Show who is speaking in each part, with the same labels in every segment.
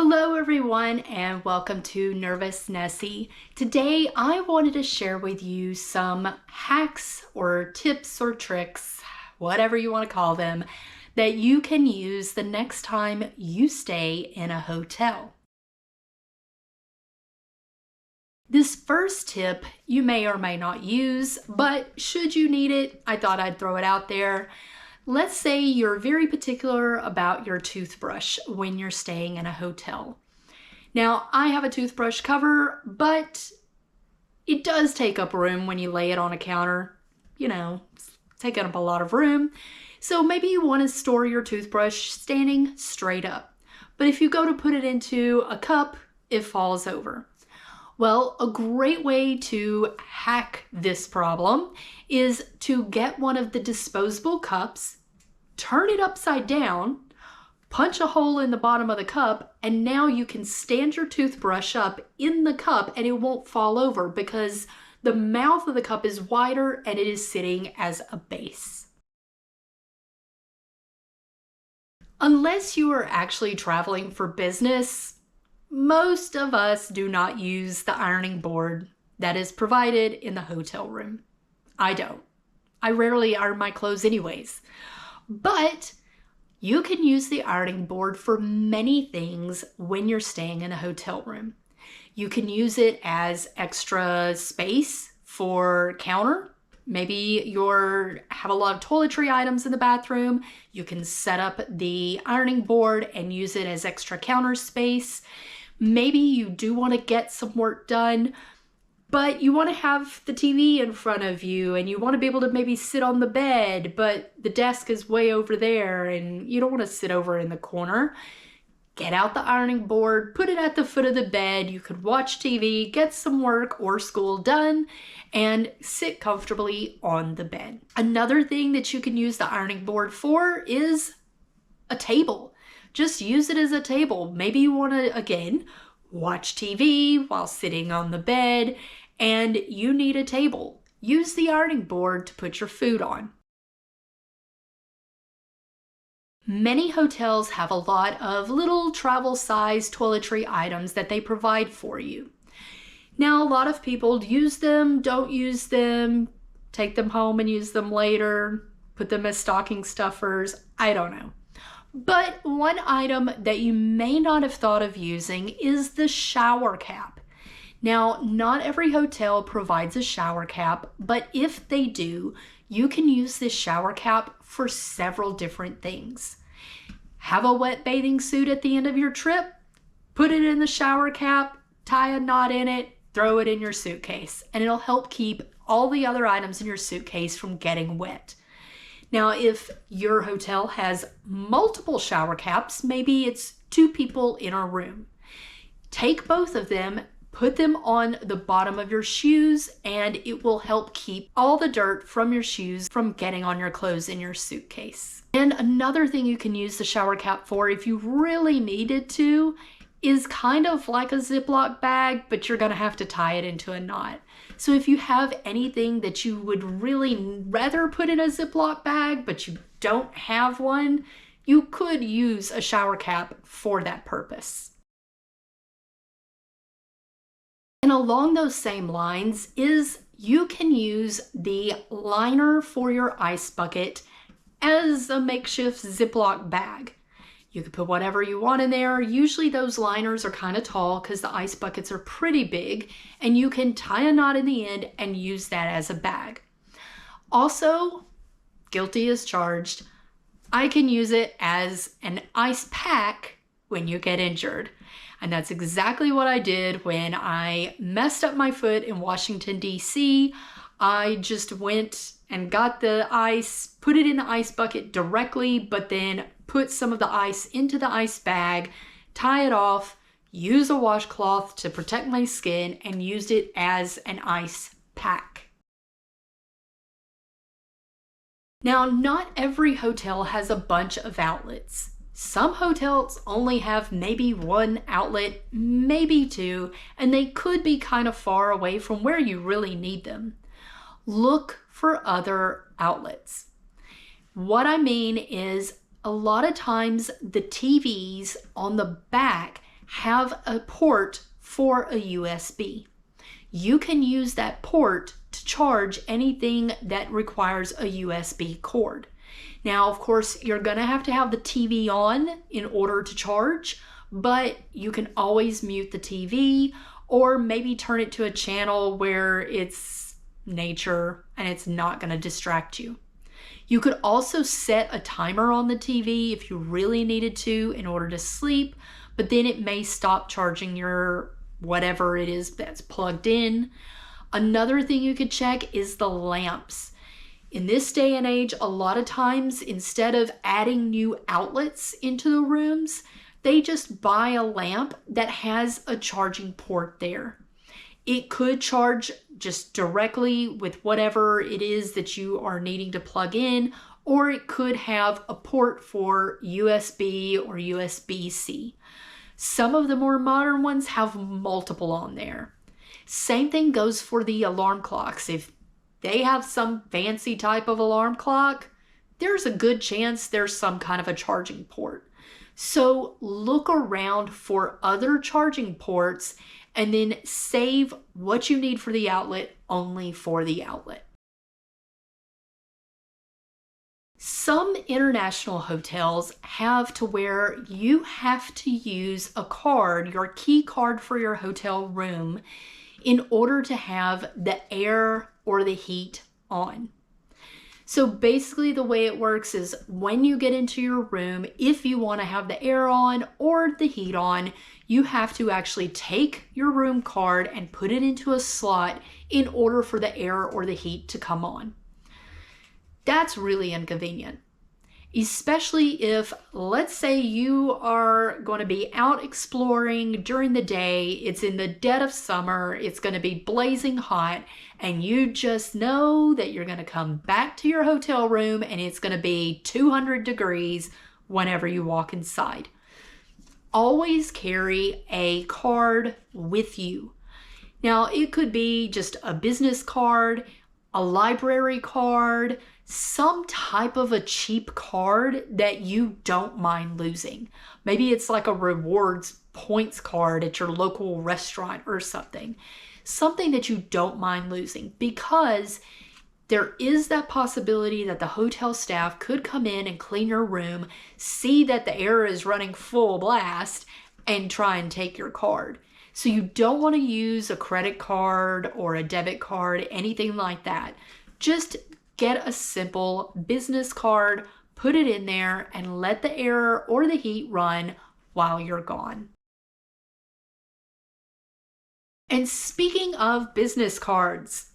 Speaker 1: Hello everyone and welcome to Nervous Nessie. Today I wanted to share with you some hacks or tips or tricks, whatever you want to call them, that you can use the next time you stay in a hotel. This first tip you may or may not use, but should you need it, I thought I'd throw it out there. Let's say you're very particular about your toothbrush when you're staying in a hotel. Now, I have a toothbrush cover, but it does take up room when you lay it on a counter. It's taking up a lot of room. So maybe you want to store your toothbrush standing straight up. But if you go to put it into a cup, it falls over. Well, a great way to hack this problem is to get one of the disposable cups, turn it upside down, punch a hole in the bottom of the cup, and now you can stand your toothbrush up in the cup and it won't fall over because the mouth of the cup is wider and it is sitting as a base. Unless you are actually traveling for business, most of us do not use the ironing board that is provided in the hotel room. I don't. I rarely iron my clothes anyways. But you can use the ironing board for many things when you're staying in a hotel room. You can use it as extra space for counter. Maybe you have a lot of toiletry items in the bathroom. You can set up the ironing board and use it as extra counter space. Maybe you do want to get some work done, but you want to have the TV in front of you and you want to be able to maybe sit on the bed, but the desk is way over there and you don't want to sit over in the corner. Get out the ironing board, put it at the foot of the bed. You could watch TV, get some work or school done, and sit comfortably on the bed. Another thing that you can use the ironing board for is a table. Just use it as a table. Maybe you want to, again, watch TV while sitting on the bed and you need a table. Use the ironing board to put your food on. Many hotels have a lot of little travel-sized toiletry items that they provide for you. Now, a lot of people use them, don't use them, take them home and use them later, put them as stocking stuffers. I don't know. But one item that you may not have thought of using is the shower cap. Now, not every hotel provides a shower cap, but if they do, you can use this shower cap for several different things. Have a wet bathing suit at the end of your trip, put it in the shower cap, tie a knot in it, throw it in your suitcase, and it'll help keep all the other items in your suitcase from getting wet. Now, if your hotel has multiple shower caps, maybe it's 2 people in a room. Take both of them, put them on the bottom of your shoes, and it will help keep all the dirt from your shoes from getting on your clothes in your suitcase. And another thing you can use the shower cap for, if you really needed to, is kind of like a Ziploc bag, but you're gonna have to tie it into a knot. So if you have anything that you would really rather put in a Ziploc bag, but you don't have one, you could use a shower cap for that purpose. And along those same lines is you can use the liner for your ice bucket as a makeshift Ziploc bag. You can put whatever you want in there. Usually those liners are kind of tall because the ice buckets are pretty big, and you can tie a knot in the end and use that as a bag. Also, guilty as charged, I can use it as an ice pack when you get injured. And that's exactly what I did when I messed up my foot in Washington, D.C. I just went and got the ice, put it in the ice bucket directly, but then put some of the ice into the ice bag, tie it off, use a washcloth to protect my skin, and used it as an ice pack. Now, not every hotel has a bunch of outlets. Some hotels only have maybe 1 outlet, maybe 2, and they could be kind of far away from where you really need them. Look for other outlets. What I mean is, a lot of times the TVs on the back have a port for a USB. You can use that port to charge anything that requires a USB cord. Now, of course, you're going to have the TV on in order to charge, but you can always mute the TV or maybe turn it to a channel where it's nature and it's not going to distract you. You could also set a timer on the TV if you really needed to in order to sleep, but then it may stop charging your whatever it is that's plugged in. Another thing you could check is the lamps. In this day and age, a lot of times, instead of adding new outlets into the rooms, they just buy a lamp that has a charging port there. It could charge just directly with whatever it is that you are needing to plug in, or it could have a port for USB or USB-C. Some of the more modern ones have multiple on there. Same thing goes for the alarm clocks. If they have some fancy type of alarm clock, there's a good chance there's some kind of a charging port. So look around for other charging ports and then save what you need for the outlet only for the outlet. Some international hotels have to where you have to use a card, your key card for your hotel room, in order to have the air or the heat on. So basically the way it works is when you get into your room, if you want to have the air on or the heat on, you have to actually take your room card and put it into a slot in order for the air or the heat to come on. That's really inconvenient, especially if, let's say, you are going to be out exploring during the day, it's in the dead of summer, it's going to be blazing hot, and you just know that you're going to come back to your hotel room and it's going to be 200 degrees whenever you walk inside. Always carry a card with you. Now, it could be just a business card, a library card, some type of a cheap card that you don't mind losing. Maybe it's like a rewards points card at your local restaurant or something. Something that you don't mind losing, because there is that possibility that the hotel staff could come in and clean your room, see that the air is running full blast, and try and take your card. So you don't want to use a credit card or a debit card, anything like that. Just get a simple business card, put it in there, and let the air or the heat run while you're gone. And speaking of business cards,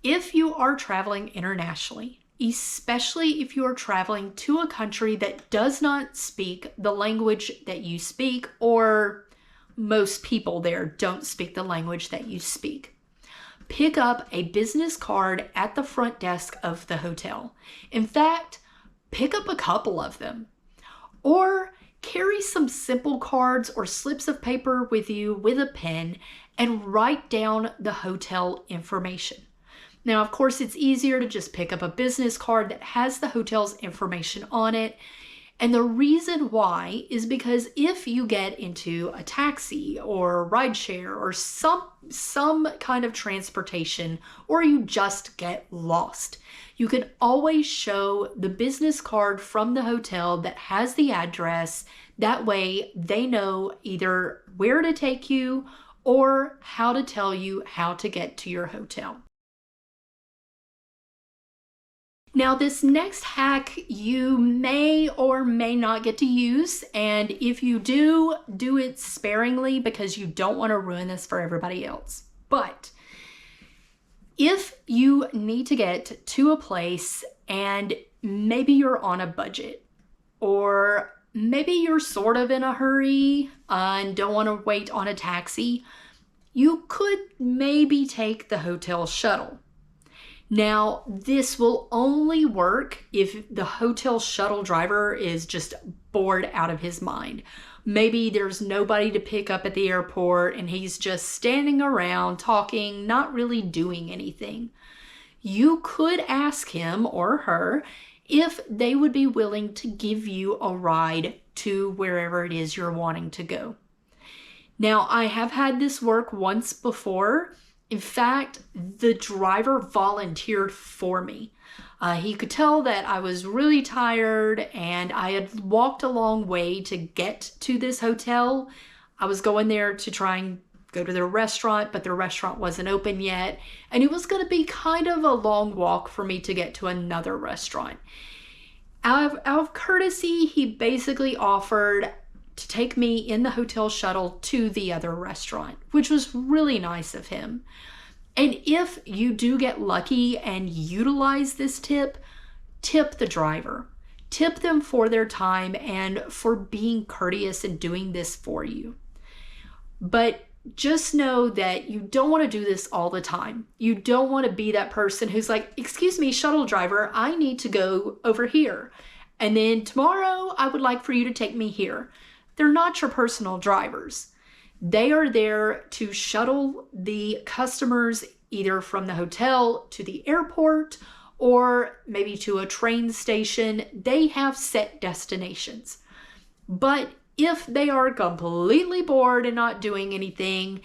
Speaker 1: if you are traveling internationally, especially if you are traveling to a country that does not speak the language that you speak, or most people there don't speak the language that you speak, pick up a business card at the front desk of the hotel. In fact, pick up a couple of them. Or carry some simple cards or slips of paper with you with a pen and write down the hotel information. Now, of course, it's easier to just pick up a business card that has the hotel's information on it. And the reason why is because if you get into a taxi or rideshare or some kind of transportation, or you just get lost, you can always show the business card from the hotel that has the address. That way they know either where to take you or how to tell you how to get to your hotel. Now, this next hack you may or may not get to use, and if you do, do it sparingly because you don't want to ruin this for everybody else. But if you need to get to a place and maybe you're on a budget, or maybe you're sort of in a hurry and don't want to wait on a taxi, you could maybe take the hotel shuttle. Now, this will only work if the hotel shuttle driver is just bored out of his mind. Maybe there's nobody to pick up at the airport and he's just standing around talking, not really doing anything. You could ask him or her if they would be willing to give you a ride to wherever it is you're wanting to go. Now, I have had this work once before. In fact, the driver volunteered for me. He could tell that I was really tired and I had walked a long way to get to this hotel. I was going there to try and go to their restaurant, but their restaurant wasn't open yet. And it was going to be kind of a long walk for me to get to another restaurant. Out of courtesy, he basically offered to take me in the hotel shuttle to the other restaurant, which was really nice of him. And if you do get lucky and utilize this tip, tip the driver. Tip them for their time and for being courteous and doing this for you. But just know that you don't want to do this all the time. You don't want to be that person who's like, excuse me, shuttle driver, I need to go over here. And then tomorrow I would like for you to take me here. They're not your personal drivers. They are there to shuttle the customers either from the hotel to the airport or maybe to a train station. They have set destinations. But if they are completely bored and not doing anything,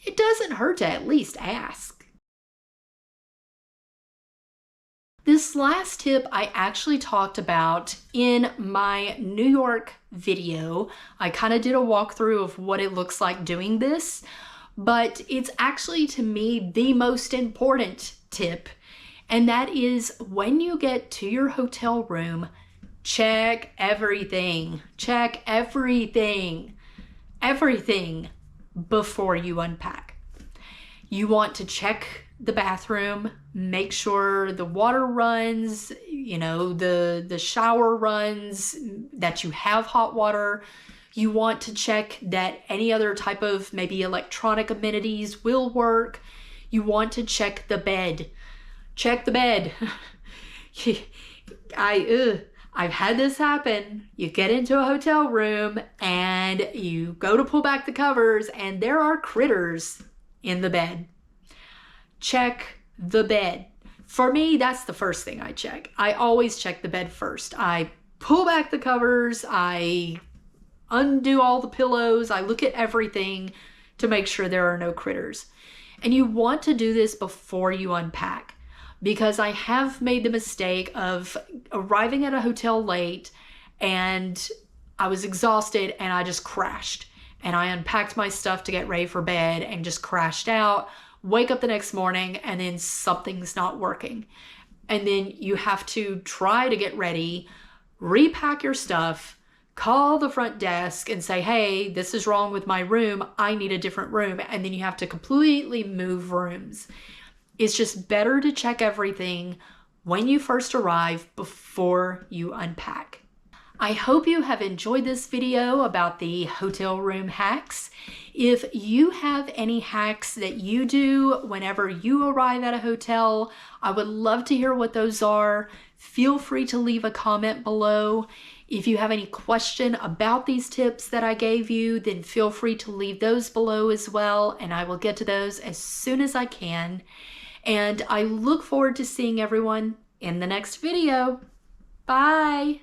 Speaker 1: it doesn't hurt to at least ask. This last tip I actually talked about in my New York video. I kind of did a walkthrough of what it looks like doing this, but it's actually, to me, the most important tip. And that is when you get to your hotel room, check everything. Check everything. Everything before you unpack. You want to check the bathroom, make sure the water runs, the shower runs, that you have hot water. You want to check that any other type of maybe electronic amenities will work. You want to check the bed. Check the bed. I've had this happen. You get into a hotel room and you go to pull back the covers and there are critters in the bed. Check the bed. For me, that's the first thing I check. I always check the bed first. I pull back the covers, I undo all the pillows, I look at everything to make sure there are no critters. And you want to do this before you unpack, because I have made the mistake of arriving at a hotel late and I was exhausted and I just crashed. And I unpacked my stuff to get ready for bed and just crashed out. Wake up the next morning and then something's not working. And then you have to try to get ready, repack your stuff, call the front desk and say, hey, this is wrong with my room. I need a different room. And then you have to completely move rooms. It's just better to check everything when you first arrive before you unpack. I hope you have enjoyed this video about the hotel room hacks. If you have any hacks that you do whenever you arrive at a hotel, I would love to hear what those are. Feel free to leave a comment below. If you have any question about these tips that I gave you, then feel free to leave those below as well, and I will get to those as soon as I can. And I look forward to seeing everyone in the next video. Bye!